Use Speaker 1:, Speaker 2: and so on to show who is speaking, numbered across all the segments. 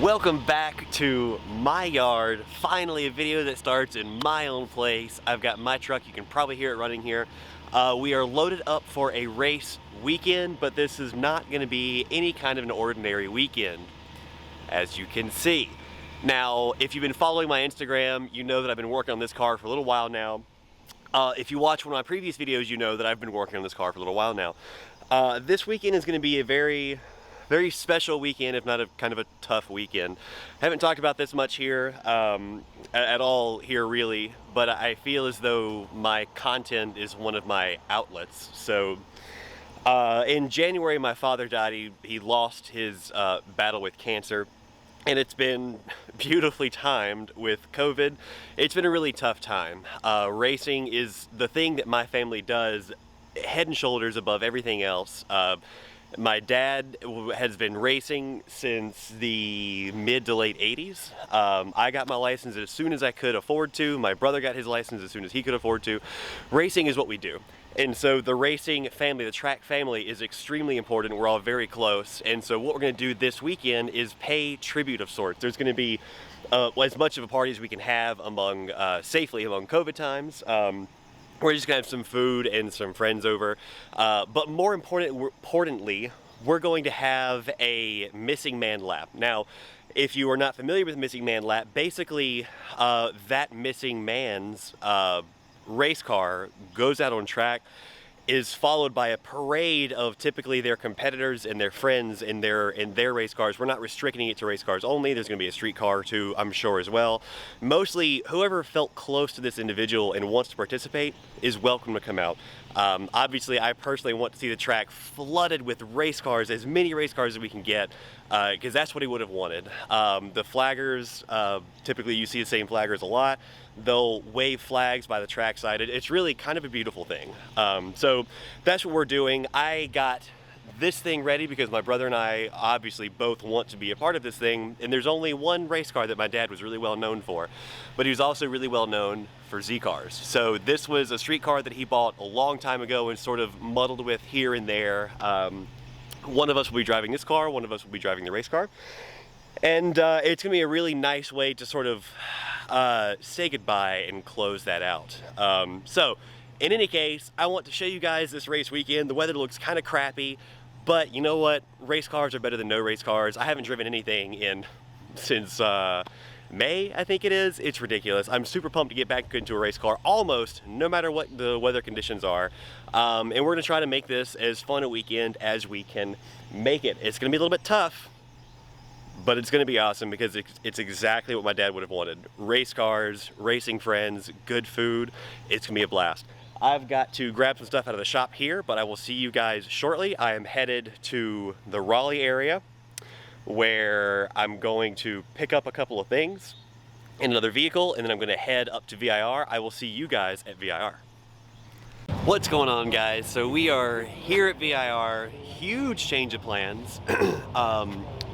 Speaker 1: Welcome back to my yard. Finally a video that starts in my own place. I've got my truck, you can probably hear it running here. We are loaded up for a race weekend, but this is not going to be any kind of an ordinary weekend, as you can see. Now, if you've been following my Instagram, you know that I've been working on this car for a little while now. If you watch one of my previous videos, you know that I've been working on this car for a little while now. This weekend is going to be a very special weekend, if not a kind of a tough weekend. I haven't talked about this much here at all here really, but I feel as though my content is one of my outlets. So in January my father died. He lost his battle with cancer, and it's been beautifully timed with COVID. It's been a really tough time. Racing is the thing that my family does head and shoulders above everything else. My dad has been racing since the mid to late 80s. I got my license as soon as I could afford to. My brother got his license as soon as he could afford to. Racing is what we do. And so the racing family, the track family, is extremely important. We're all very close. And so what we're going to do this weekend is pay tribute of sorts. There's going to be as much of a party as we can have safely among COVID times. We're just gonna have some food and some friends over, but more importantly, we're going to have a missing man lap. Now, if you are not familiar with missing man lap, basically that missing man's race car goes out on track, is followed by a parade of typically their competitors and their friends in their race cars. We're not restricting it to race cars only. There's going to be a street car too, I'm sure, as well. Mostly whoever felt close to this individual and wants to participate is welcome to come out. Obviously, I personally want to see the track flooded with race cars, as many race cars as we can get, because that's what he would have wanted. The flaggers, typically you see the same flaggers a lot. They'll wave flags by the trackside. It's really kind of a beautiful thing. So that's what we're doing. I got this thing ready because my brother and I obviously both want to be a part of this thing, and there's only one race car that my dad was really well known for, but he was also really well known for Z cars. So this was a street car that he bought a long time ago and sort of muddled with here and there. One of us will be driving this car, one of us will be driving the race car, and it's gonna be a really nice way to sort of say goodbye and close that out. So in any case, I want to show you guys this race weekend. The weather looks kind of crappy, but you know what? Race cars are better than no race cars. I haven't driven anything since May, I think it is. It's ridiculous. I'm super pumped to get back into a race car almost no matter what the weather conditions are. And we're gonna try to make this as fun a weekend as we can make it. It's gonna be a little bit tough, but it's gonna be awesome because it's exactly what my dad would have wanted. Race cars, racing friends, good food. It's gonna be a blast. I've got to grab some stuff out of the shop here, but I will see you guys shortly. I am headed to the Raleigh area where I'm going to pick up a couple of things in another vehicle, and then I'm gonna head up to VIR. I will see you guys at VIR. What's going on, guys? So we are here at VIR. Huge change of plans.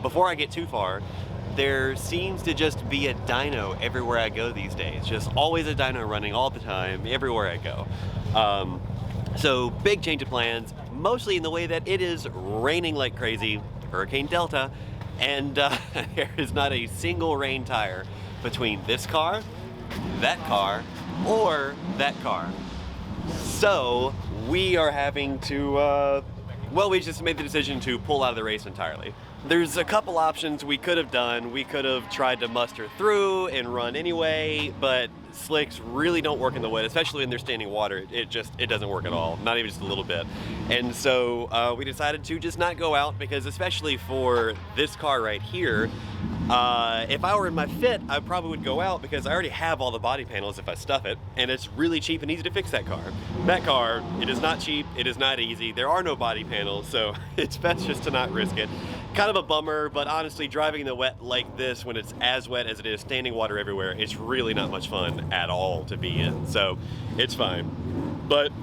Speaker 1: Before I get too far, there seems to just be a dyno everywhere I go these days. Just always a dyno running all the time, everywhere I go. So big change of plans, mostly in the way that it is raining like crazy, Hurricane Delta, and there is not a single rain tire between this car, or that car. So we are having to, well, we just made the decision to pull out of the race entirely. There's a couple options we could have done. We could have tried to muster through and run anyway, but slicks really don't work in the wet, especially when they're standing water. It doesn't work at all, not even just a little bit. And so we decided to just not go out, because especially for this car right here, if I were in my Fit, I probably would go out because I already have all the body panels if I stuff it, and it's really cheap and easy to fix that car. That car, it is not cheap, it is not easy, there are no body panels, so it's best just to not risk it. Kind of a bummer, but honestly, driving in the wet like this, when it's as wet as it is, standing water everywhere, it's really not much fun at all to be in, so it's fine. But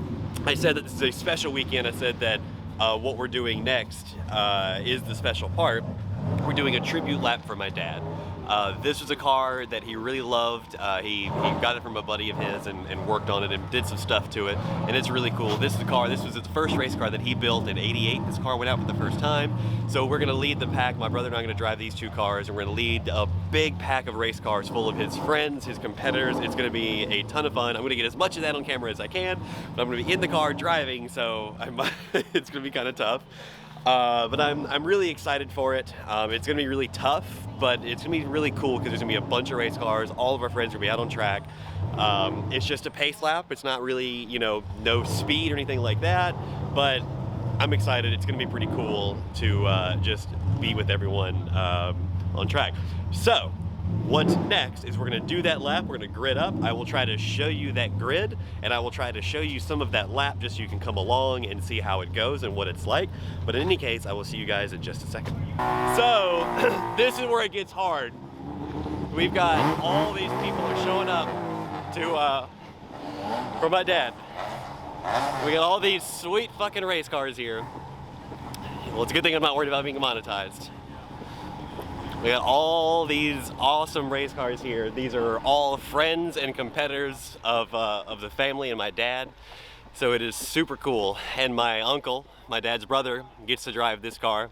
Speaker 1: I said that this is a special weekend. I said that what we're doing next is the special part. We're doing a tribute lap for my dad. This was a car that he really loved. He got it from a buddy of his and worked on it and did some stuff to it, and it's really cool. This was his first race car that he built in '88. This car went out for the first time, so we're gonna lead the pack. My brother and I are gonna drive these two cars, and we're gonna lead a big pack of race cars full of his friends, his competitors. It's gonna be a ton of fun. I'm gonna get as much of that on camera as I can, but I'm gonna be in the car driving, so it's gonna be kind of tough. But I'm really excited for it. It's gonna be really tough, but it's gonna be really cool because there's gonna be a bunch of race cars. All of our friends are gonna be out on track. It's just a pace lap. It's not really, you know, no speed or anything like that, but I'm excited. It's gonna be pretty cool to just be with everyone on track. So what's next is we're gonna do that lap. We're gonna grid up. I will try to show you that grid, and I will try to show you some of that lap just so you can come along and see how it goes and what it's like. But in any case, I will see you guys in just a second. So this is where it gets hard. We've got all these people are showing up to for my dad. We got all these sweet fucking race cars here. Well, it's a good thing I'm not worried about being monetized. We got all these awesome race cars here. These are all friends and competitors of the family and my dad. So it is super cool. And my uncle, my dad's brother, gets to drive this car.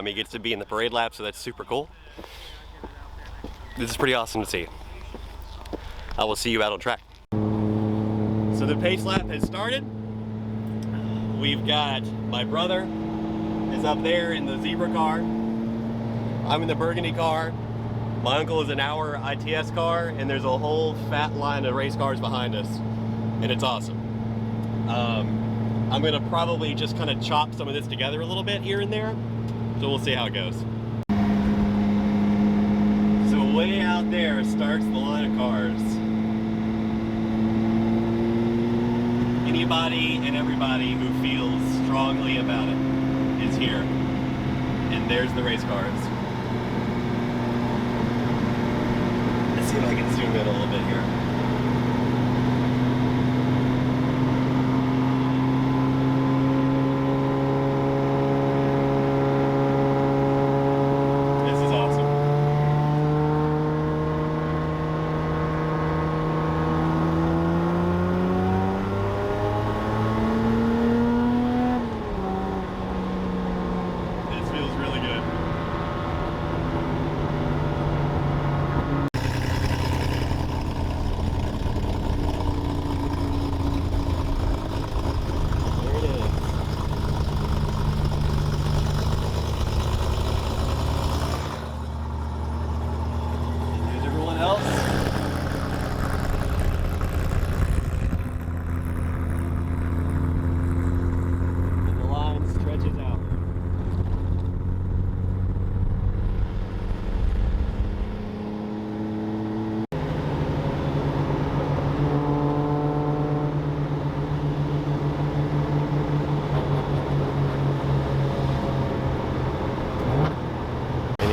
Speaker 1: He gets to be in the parade lap, so that's super cool. This is pretty awesome to see. I will see you out on track. So the pace lap has started. We've got my brother is up there in the zebra car. I'm in the burgundy car. My uncle is in our ITS car, and there's a whole fat line of race cars behind us, and it's awesome. I'm gonna probably just kind of chop some of this together a little bit here and there, so we'll see how it goes. So way out there starts the line of cars. Anybody and everybody who feels strongly about it is here, and there's the race cars. See if I can zoom in a little bit here. This is awesome. This feels really good.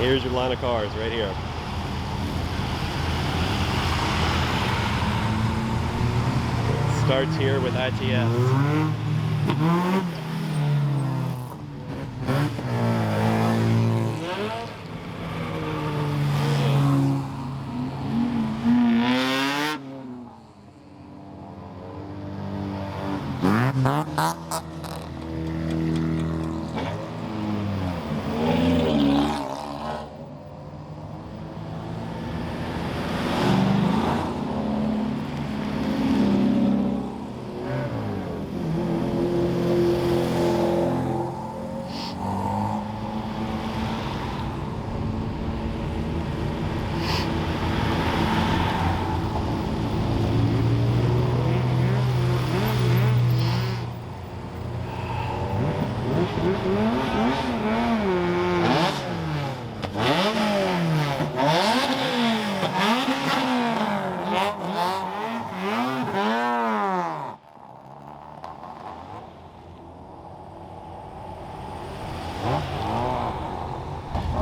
Speaker 1: Here's your line of cars right here. Starts here with ITS.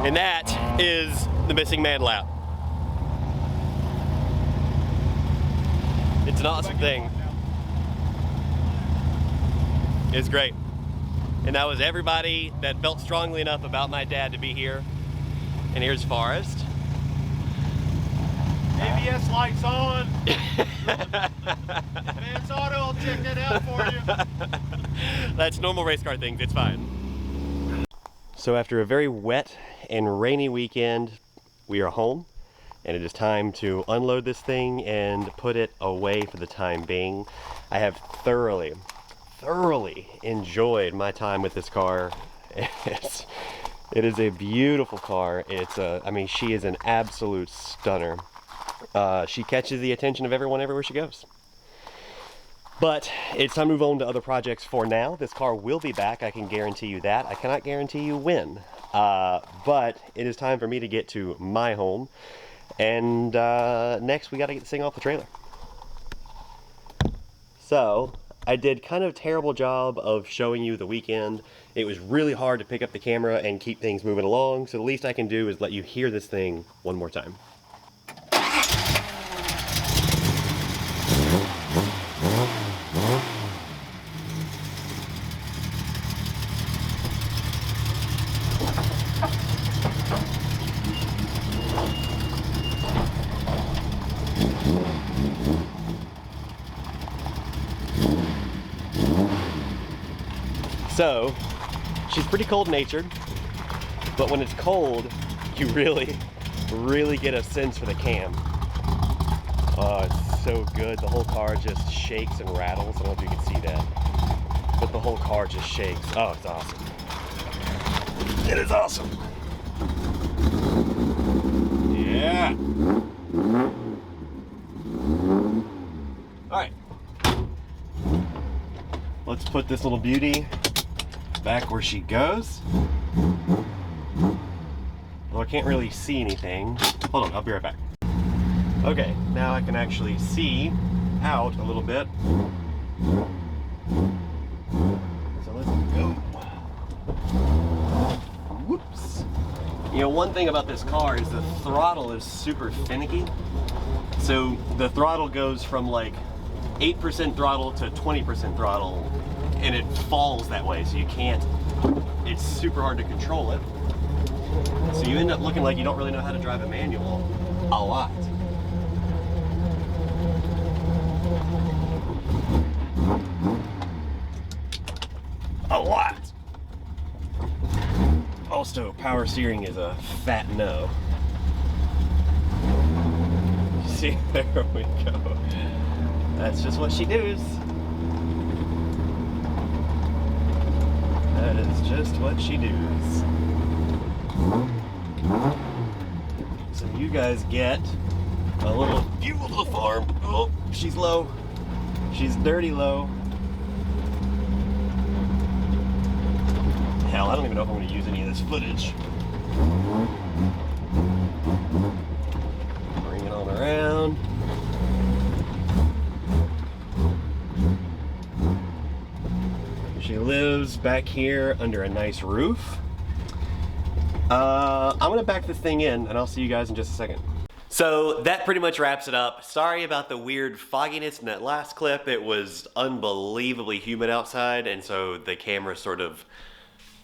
Speaker 1: And that is the missing man lap. It's an awesome thing. It's great. And that was everybody that felt strongly enough about my dad to be here. And here's Forrest.
Speaker 2: ABS lights on. Advance Auto will check that out for you.
Speaker 1: That's normal race car things, it's fine. So after a very wet and rainy weekend, we are home, and it is time to unload this thing and put it away for the time being. I have thoroughly enjoyed my time with this car. It is a beautiful car. I mean, she is an absolute stunner. She catches the attention of everyone everywhere she goes. But it's time to move on to other projects for now. This car will be back, I can guarantee you that. I cannot guarantee you when. But it is time for me to get to my home. And next we gotta get this thing off the trailer. So, I did kind of a terrible job of showing you the weekend. It was really hard to pick up the camera and keep things moving along, so the least I can do is let you hear this thing one more time. So, she's pretty cold-natured, but when it's cold, you really get a sense for the cam. Oh, it's so good. The whole car just shakes and rattles. I don't know if you can see that, but the whole car just shakes. Oh, it's awesome. It is awesome. Yeah. All right. Let's put this little beauty back where she goes. Well, I can't really see anything. Hold on, I'll be right back. Okay, now I can actually see out a little bit. So let's go. Whoops. You know, one thing about this car is the throttle is super finicky. So the throttle goes from like 8% throttle to 20% throttle, and it falls that way, so you can't, it's super hard to control it. So you end up looking like you don't really know how to drive a manual a lot. A lot. Also, power steering is a fat no. See, there we go. That's just what she does. That is just what she does. So you guys get a little view of the farm. Oh, she's low. She's dirty low. Hell, I don't even know if I'm going to use any of this footage. Bring it on around. She lives back here under a nice roof. I'm gonna back this thing in and I'll see you guys in just a second. So that pretty much wraps it up. Sorry about the weird fogginess in that last clip. It was unbelievably humid outside, and so the camera sort of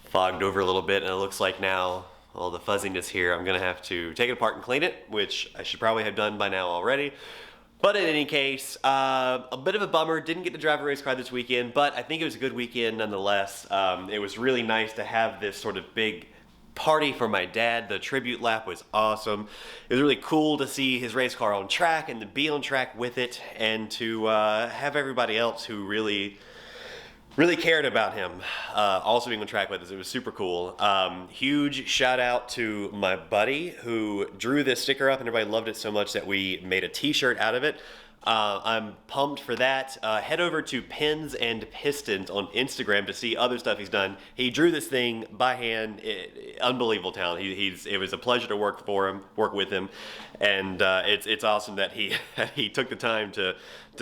Speaker 1: fogged over a little bit, and it looks like now all the fuzziness here, I'm gonna have to take it apart and clean it, which I should probably have done by now already. But in any case, a bit of a bummer. Didn't get to drive a race car this weekend, but I think it was a good weekend nonetheless. It was really nice to have this sort of big party for my dad. The tribute lap was awesome. It was really cool to see his race car on track and to be on track with it, and to have everybody else who really cared about him also being on track with us. It was super cool. Huge shout out to my buddy who drew this sticker up, and everybody loved it so much that we made a t-shirt out of it. I'm pumped for that. Head over to Pins and Pistons on Instagram to see other stuff he's done. He drew this thing by hand. Unbelievable talent. It was a pleasure to work with him, and it's awesome that he took the time to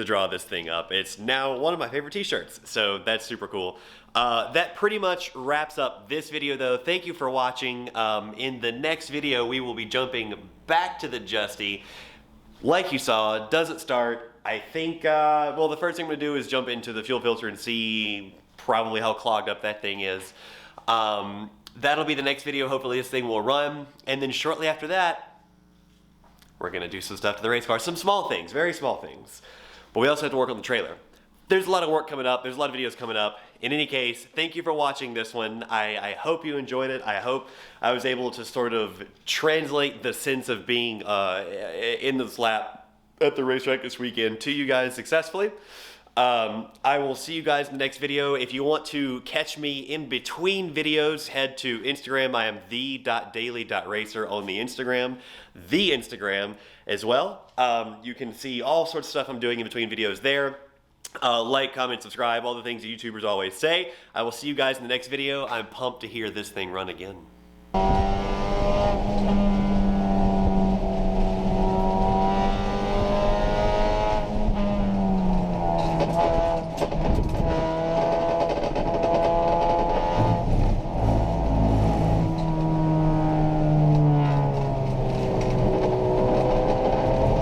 Speaker 1: draw this thing up. It's now one of my favorite t-shirts, so that's super cool. That pretty much wraps up this video though. Thank you for watching. In the next video, we will be jumping back to the Justy. Like you saw, it doesn't start. I think, well, the first thing I'm gonna do is jump into the fuel filter and see probably how clogged up that thing is. That'll be the next video. Hopefully this thing will run. And then shortly after that, We're gonna do some stuff to the race car, some small things, very small things. But we also have to work on the trailer. There's a lot of work coming up, there's a lot of videos coming up. In any case, thank you for watching this one. I hope you enjoyed it. I hope I was able to sort of translate the sense of being in this lap at the racetrack this weekend to you guys successfully. I will see you guys in the next video. If you want to catch me in between videos, head to Instagram. I am The.Daily.Racer on the Instagram as well. You can see all sorts of stuff I'm doing in between videos there. Like, comment, subscribe, all the things that YouTubers always say. I will see you guys in the next video. I'm pumped to hear this thing run again.